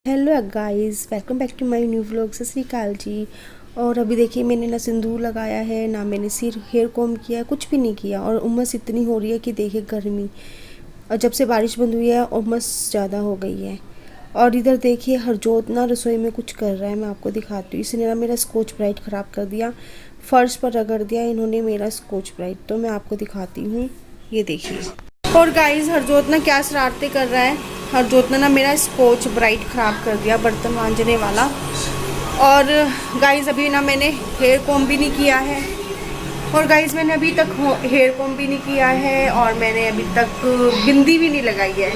Hello guys, welcome back to my new vlog. सत श्री अकाल जी। और अभी देखिए, मैंने ना सिंदूर लगाया है, ना मैंने सिर हेयर कॉम किया है, कुछ भी नहीं किया। और उमस इतनी हो रही है कि देखिए गर्मी, और जब से बारिश बंद हुई है उमस ज़्यादा हो गई है। और इधर देखिए हरजोत ना रसोई में कुछ कर रहा है, मैं आपको दिखाती हूँ। इसने ना मेरा स्कॉच ब्राइट ख़राब कर दिया, फर्श पर रगड़ दिया इन्होंने मेरा स्कॉच ब्राइट। तो मैं आपको दिखाती हूँ, ये देखिए। और गाइस, हरजोत ना क्या शरारतें कर रहा है। हरजोत ने ना मेरा स्कॉच ब्राइट ख़राब कर दिया, बर्तन मांजने वाला। और गाइस, अभी ना मैंने हेयर कॉम भी नहीं किया है। और गाइस, मैंने अभी तक हेयर कॉम भी नहीं किया है, और मैंने अभी तक बिंदी भी नहीं लगाई है,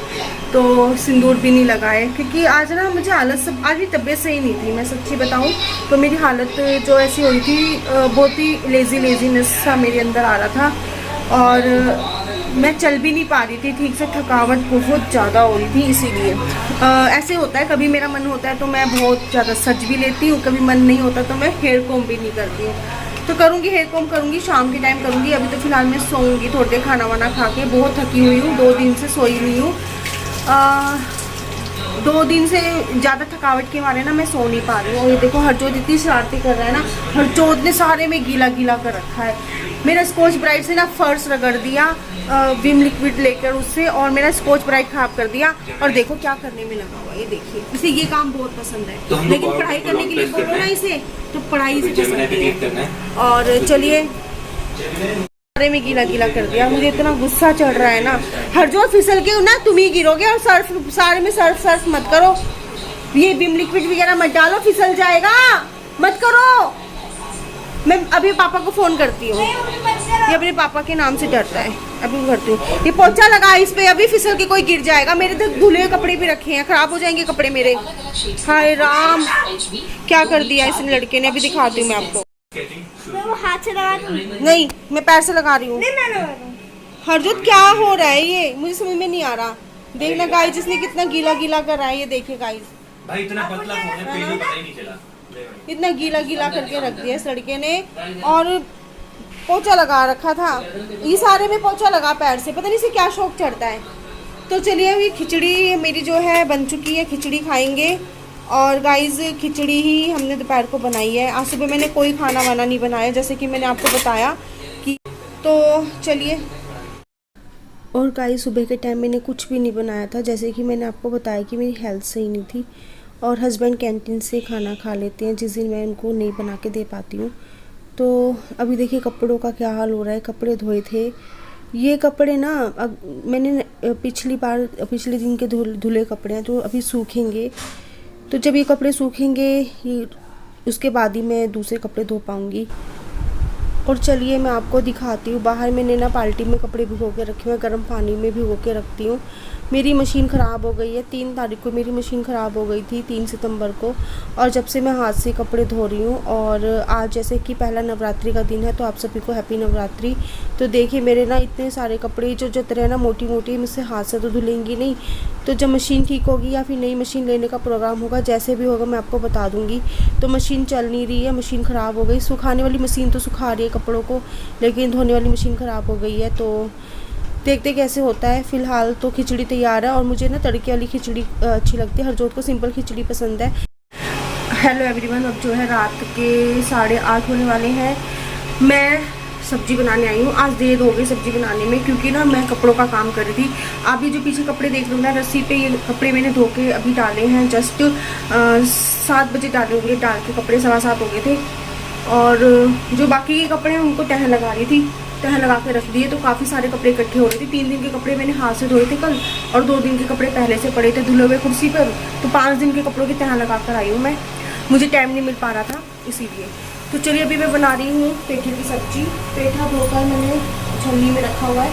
तो सिंदूर भी नहीं लगाए। क्योंकि आज ना मुझे हालत सब, आज भी तबीयत सही नहीं थी। मैं सच्ची बताऊं तो मेरी हालत जो ऐसी हो रही थी, बहुत ही लेजीनेस सा मेरे अंदर आ रहा था। और मैं चल भी नहीं पा रही थी ठीक से, थकावट बहुत ज़्यादा हो रही थी। इसीलिए ऐसे होता है, कभी मेरा मन होता है तो मैं बहुत ज़्यादा सज भी लेती हूँ, कभी मन नहीं होता तो मैं हेयर कॉम भी नहीं करती हूँ। तो करूँगी, हेयर कॉम करूँगी, शाम के टाइम करूँगी। अभी तो फिलहाल मैं सोऊंगी थोड़ी देर, खाना वाना खा के। बहुत थकी हुई हूँ, 2 दिन से सोई हुई हूँ। 2 दिन से ज़्यादा थकावट के मारे ना मैं सो नहीं पा रही हूँ। और ये देखो हरजोत इतनी शरारती कर रहा है ना, हरजोत ने सारे में गीला गीला कर रखा है। मेरा स्कॉच ब्राइट से ना फर्श रगड़ दिया विम लिक्विड लेकर उससे, और मेरा स्कॉच ब्राइट खराब कर दिया। और देखो क्या करने में लगा हुआ, ये देखिए। इसे ये काम बहुत पसंद है, तो लेकिन पढ़ाई करने के लिए बोलो ना इसे, तो पढ़ाई से पसंद है। और चलिए, सारे में गीला गीला कर दिया। मुझे इतना गुस्सा चढ़ रहा है ना। हरजोत फिसल के ना तुम ही गिरोगे। और सर्फ, सारे में सर्फ सर्फ मत करो, ये विम लिक्विड वगैरह मत डालो, फिसल जाएगा, मत करो। मैं अभी पापा को फोन करती हूँ, ये अपने पापा के नाम से डरता है। अभी करती हूँ, ये पोछा लगा इस पे, अभी फिसल के कोई गिर जाएगा। मेरे तो धुले कपड़े भी रखे हैं, खराब हो जाएंगे कपड़े मेरे। हाय राम, क्या कर दिया इस लड़के ने। अभी दिखाती हूँ मैं आपको। मैं वो हाथ से लगा दूं? नहीं, मैं पैर से लगा रही हूँ। नहीं, मैं लगा दूं। हरजोत क्या हो रहा है, ये मुझे समझ में नहीं आ रहा। देखना गाइस, जिसने कितना गीला गीला कर रहा है, ये देखिए गाइस। भाई इतना पतला फोन है, पहले पता ही नहीं चला। इतना गीला गीला करके रख दिया इस लड़के ने। और पोछा लगा रखा था, ये सारे में पोछा लगा पैर से, पता नहीं इसे क्या शौक चढ़ता है। तो चलिए, अभी खिचड़ी मेरी जो है बन चुकी है, खिचड़ी खाएंगे। और गाइस, खिचड़ी ही हमने दोपहर को बनाई है। आज सुबह मैंने कोई खाना वाना नहीं बनाया, जैसे कि मैंने आपको बताया कि। तो चलिए। और गाइस, सुबह के टाइम मैंने कुछ भी नहीं बनाया था, जैसे कि मैंने आपको बताया कि मेरी हेल्थ सही नहीं थी। और हस्बैंड कैंटीन से खाना खा लेते हैं जिस दिन मैं उनको नहीं बना के दे पाती हूँ। तो अभी देखिए कपड़ों का क्या हाल हो रहा है। कपड़े धोए थे, ये कपड़े ना, अब मैंने पिछले दिन के धुले कपड़े हैं, तो अभी सूखेंगे। तो जब ये कपड़े सूखेंगे, ये उसके बाद ही मैं दूसरे कपड़े धो पाऊँगी। और चलिए, मैं आपको दिखाती हूँ। बाहर मैंने ना बाल्टी में कपड़े भिगो के रखे हुए हैं, गर्म पानी में भिगो के रखती हूँ। मेरी मशीन ख़राब हो गई है, 3 तारीख को मेरी मशीन ख़राब हो गई थी, 3 सितंबर को। और जब से मैं हाथ से कपड़े धो रही हूँ। और आज जैसे कि पहला नवरात्रि का दिन है, तो आप सभी को हैप्पी नवरात्रि। तो देखिए मेरे ना इतने सारे कपड़े जो जतरे हैं ना, मोटी मोटी, मुझसे हाथ से तो धुलेंगी नहीं। तो जब मशीन ठीक होगी या फिर नई मशीन लेने का प्रोग्राम होगा, जैसे भी होगा मैं आपको बता दूँगी। तो मशीन चल नहीं रही है, मशीन ख़राब हो गई। सुखाने वाली मशीन तो सुखा रही है कपड़ों को, लेकिन धोने वाली मशीन ख़राब हो गई है। तो देखते कैसे होता है। फ़िलहाल तो खिचड़ी तैयार है, और मुझे ना तड़के वाली खिचड़ी अच्छी लगती है। हरजोत को सिंपल खिचड़ी पसंद है। हेलो एवरीवन, अब जो है रात के 8:30 होने वाले हैं। मैं सब्जी बनाने आई हूँ। आज देर हो गई सब्जी बनाने में, क्योंकि ना मैं कपड़ों का काम कर रही थी। आप ये जो पीछे कपड़े देख रहे हो ना रस्सी पे, ये कपड़े मैंने धो के अभी डाले हैं। जस्ट 7 बजे डाले होंगे, डाल के कपड़े 7:15 हो गए थे। और जो बाकी के कपड़े हैं उनको तह लगा रही थी, तह लगा के रख दिए। तो काफ़ी सारे कपड़े इकट्ठे हो रहे थे। 3 दिन के कपड़े मैंने हाथ से धोए थे कल, और 2 दिन के कपड़े पहले से पड़े थे धुले हुए कुर्सी पर। तो 5 दिन के कपड़ों की तह लगा कर आई हूँ मैं, मुझे टाइम नहीं मिल पा रहा था इसीलिए। तो चलिए, अभी मैं बना रही हूँ पेठे की सब्जी। पेठा धोकर मैंने छन्नी में रखा हुआ है,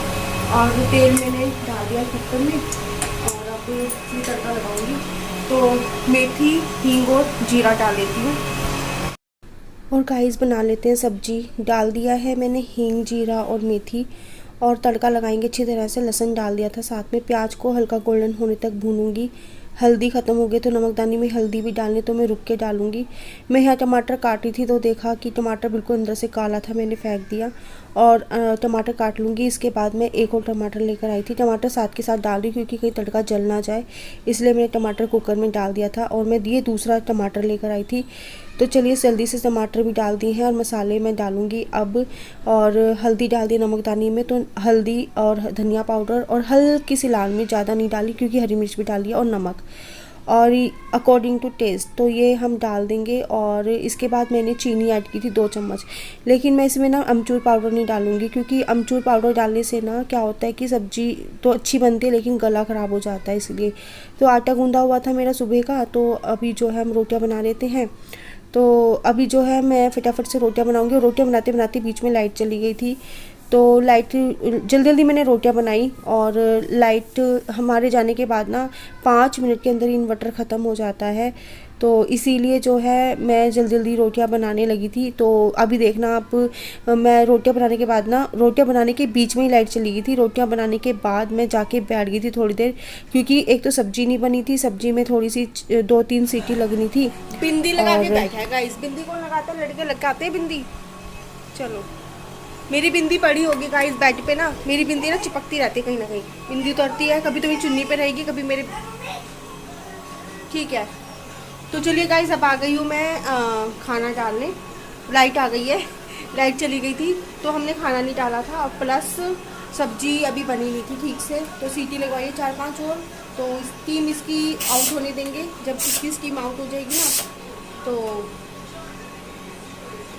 और तेल मैंने डाल दिया कुकर में। और अब इसमें तड़का लगाऊंगी। तो मेथी, हींग और जीरा डाल देती हूँ। और गाइस, बना लेते हैं सब्जी। डाल दिया है मैंने हींग, जीरा और मेथी, और तड़का लगाएंगे अच्छी तरह से। लहसुन डाल दिया था साथ में। प्याज को हल्का गोल्डन होने तक भूनूंगी। हल्दी ख़त्म हो गई तो नमकदानी में हल्दी भी डालनी, तो मैं रुक के डालूँगी। मैं यहाँ टमाटर काटी थी तो देखा कि टमाटर बिल्कुल अंदर से काला था, मैंने फेंक दिया और टमाटर काट लूँगी। इसके बाद मैं एक और टमाटर लेकर आई थी। टमाटर साथ के साथ डाल रही क्योंकि कहीं तड़का जल ना जाए, इसलिए मैंने टमाटर कुकर में डाल दिया था और मैं ये दूसरा टमाटर लेकर आई थी। तो चलिए जल्दी से टमाटर भी डाल दिए हैं और मसाले मैं डालूँगी अब। और हल्दी डाल दी नमकदानी में, तो हल्दी और धनिया पाउडर और हल्की सी लाल मिर्च, ज़्यादा नहीं डाली क्योंकि हरी मिर्च भी डाली है, और नमक और अकॉर्डिंग टू टेस्ट, तो ये हम डाल देंगे। और इसके बाद मैंने चीनी ऐड की थी 2 चम्मच, लेकिन मैं इसमें ना अमचूर पाउडर नहीं डालूँगी क्योंकि अमचूर पाउडर डालने से ना क्या होता है कि सब्ज़ी तो अच्छी बनती है लेकिन गला ख़राब हो जाता है, इसलिए। तो आटा गूंदा हुआ था मेरा सुबह का, तो अभी जो है हम रोटियाँ बना लेते हैं। तो अभी जो है मैं फटाफट से रोटियां बनाऊंगी। और रोटियां बनाते बनाते बीच में लाइट चली गई थी, तो लाइट जल्दी जल्दी मैंने रोटियां बनाई। और लाइट हमारे जाने के बाद ना 5 मिनट के अंदर इन्वर्टर ख़त्म हो जाता है, तो इसीलिए जो है मैं जल्दी जल्दी रोटियां बनाने लगी थी। तो अभी देखना आप, मैं रोटियां बनाने के बाद ना, रोटियां बनाने के बीच में ही लाइट चली गई थी। रोटियां बनाने के बाद मैं जाके बैठ गई थी थोड़ी देर, क्योंकि एक तो सब्जी नहीं बनी थी, सब्जी में थोड़ी सी 2-3 सीटी लगनी थी। बिंदी लगा के बैठा है गाइस। बिंदी कौन लगाता है? लड़के लगाते हैं बिंदी। चलो, मेरी बिंदी पड़ी होगी गाइस बेड पे ना, मेरी बिंदी ना चिपकती रहती है कहीं ना कहीं, बिंदी उतरती है, कभी तो मेरी चुन्नी पे रहेगी, कभी मेरे, ठीक है। तो चलिए गाइस, अब आ गई हूँ मैं खाना डालने। लाइट आ गई है, लाइट चली गई थी तो हमने खाना नहीं डाला था, और प्लस सब्जी अभी बनी नहीं थी ठीक से, तो सीटी लगवाई 4-5 और, तो स्टीम इसकी आउट होने देंगे। जब इसकी स्टीम आउट हो जाएगी ना तो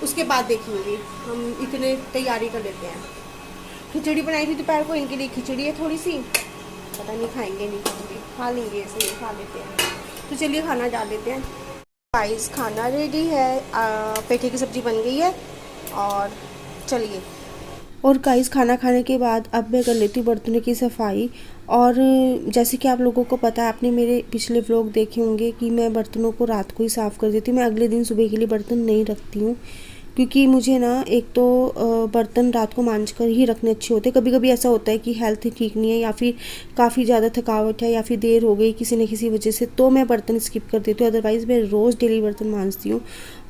उसके बाद देखेंगे, हम इतने तैयारी कर लेते हैं। खिचड़ी बनाई थी दोपहर को, इनके लिए खिचड़ी है थोड़ी सी, पता नहीं खाएंगे नहीं खाएंगे, खा लेंगे, ऐसे खा लेते हैं। तो चलिए खाना डाल देते हैं गाइस। खाना रेडी है, पेठे की सब्ज़ी बन गई है, और चलिए। और गाइस खाना खाने के बाद अब मैं कर लेती हूँ बर्तनों की सफाई। और जैसे कि आप लोगों को पता है, आपने मेरे पिछले व्लॉग देखे होंगे कि मैं बर्तनों को रात को ही साफ़ कर देती हूँ। मैं अगले दिन सुबह के लिए बर्तन नहीं रखती हूँ, क्योंकि मुझे ना एक तो बर्तन रात को मांज कर ही रखने अच्छे होते हैं। कभी कभी ऐसा होता है कि हेल्थ ठीक नहीं है, या फिर काफ़ी ज़्यादा थकावट है, या फिर देर हो गई किसी न किसी वजह से, तो मैं बर्तन स्किप कर देती हूँ। अदरवाइज़ मैं रोज़ डेली बर्तन मांजती हूँ।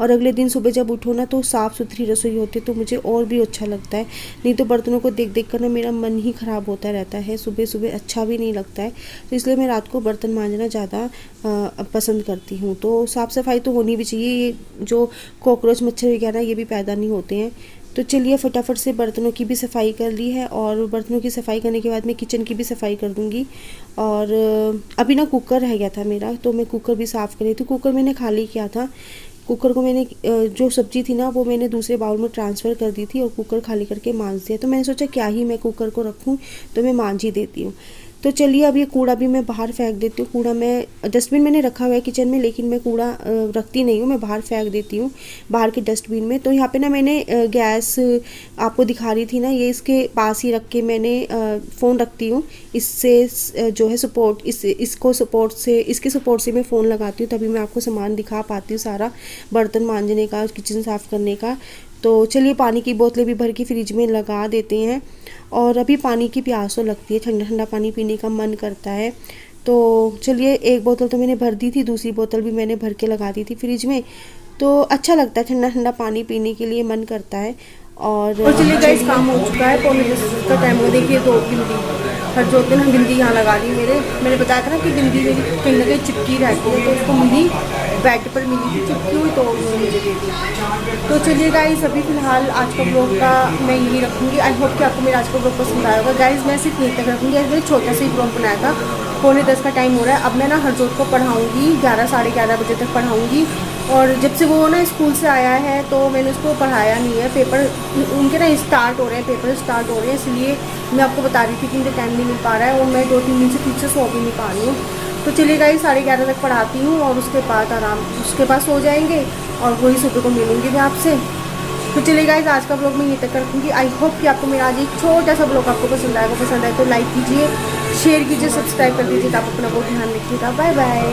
और अगले दिन सुबह जब उठो ना तो साफ़ सुथरी रसोई होती है, तो मुझे और भी अच्छा लगता है। नहीं तो बर्तनों को देख देख कर ना मेरा मन ही ख़राब होता रहता है, सुबह सुबह अच्छा भी नहीं लगता है। तो इसलिए मैं रात को बर्तन मांजना ज़्यादा पसंद करती हूँ। तो साफ़ सफाई तो होनी भी चाहिए, ये जो कॉकरोच मच्छर वगैरह ये भी पैदा नहीं होते हैं। तो चलिए फटाफट से बर्तनों की भी सफाई कर ली है, और बर्तनों की सफाई करने के बाद मैं किचन की भी सफाई कर दूँगी। और अभी ना कुकर रह गया था मेरा, तो मैं कुकर भी साफ़ कर रही थी। कुकर मैंने खाली किया था, कुकर को मैंने जो सब्ज़ी थी ना वो मैंने दूसरे बाउल में ट्रांसफ़र कर दी थी, और कुकर खाली करके मांज दिया। तो मैंने सोचा क्या ही मैं कुकर को रखूँ, तो मैं मांज ही देती हूँ। तो चलिए अब ये कूड़ा भी मैं बाहर फेंक देती हूँ। कूड़ा मैं डस्टबिन मैंने रखा हुआ है किचन में, लेकिन मैं कूड़ा रखती नहीं हूँ, मैं बाहर फेंक देती हूँ, बाहर के डस्टबिन में। तो यहाँ पे ना मैंने गैस आपको दिखा रही थी ना, ये इसके पास ही रख के मैंने फ़ोन रखती हूँ। इससे जो है सपोर्ट, इसके सपोर्ट से मैं फ़ोन लगाती हूँ, तभी मैं आपको सामान दिखा पाती हूँ सारा, बर्तन मांजने का, किचन साफ़ करने का। तो चलिए पानी की बोतलें भी भर के फ्रिज में लगा देते हैं। और अभी पानी की प्यास तो लगती है, ठंडा ठंडा पानी पीने का मन करता है। तो चलिए एक बोतल तो मैंने भर दी थी, दूसरी बोतल भी मैंने भर के लगा दी थी फ्रिज में। तो अच्छा लगता है, ठंडा ठंडा पानी पीने के लिए मन करता है। और चलिए गाइस काम हो चुका है, 9:45 का टाइम हो। देखिए 2 बिंदी हर जो दिन बिंदी यहाँ लगा ली मैंने बताया था ना कि बिंदी मेरी कहीं ना कहीं चिपकी रहती है, तो उसको मिली बेड पर मिली थी चिपकी हुई, तो उन्होंने मुझे दे दी। तो चलिए गाइस अभी फ़िलहाल आज का ब्लॉग का मैं यही रखूँगी। आई होप कि आपको मेरा आज का ब्लॉग पसंद आया होगा। गाइस मैं सिर्फ यहीं तक रखूँगी, आज मैंने छोटा सा ही ब्लॉग बनाया था। 9:45 का टाइम हो रहा है, अब मैं ना हरजोत को पढ़ाऊँगी, 11-11:30 बजे तक पढ़ाऊँगी। और जब से वो ना स्कूल से आया है तो मैंने उसको पढ़ाया नहीं है। पेपर उनके ना स्टार्ट हो रहे हैं, पेपर स्टार्ट हो रहे हैं, इसलिए मैं आपको बता रही थी कि मुझे टाइम नहीं मिल पा रहा है, और मैं 2-3 दिन से ठीक से सो भी नहीं पा रही हूँ। तो चलिए गाइस 11:30 तक पढ़ाती हूँ, और उसके बाद सो जाएंगे, और वही सुबह को मिलूँगी मैं आपसे। तो चलिए गाइस आज का ब्लॉग मैं यहीं तक रखूँगी। आई होप कि आपको मेरा आज एक छोटा सा ब्लॉग आपको पसंद आएगा। पसंद आए तो लाइक कीजिए, शेयर कीजिए, सब्सक्राइब कर दीजिए। आप अपना बहुत ध्यान रखिएगा। Bye bye.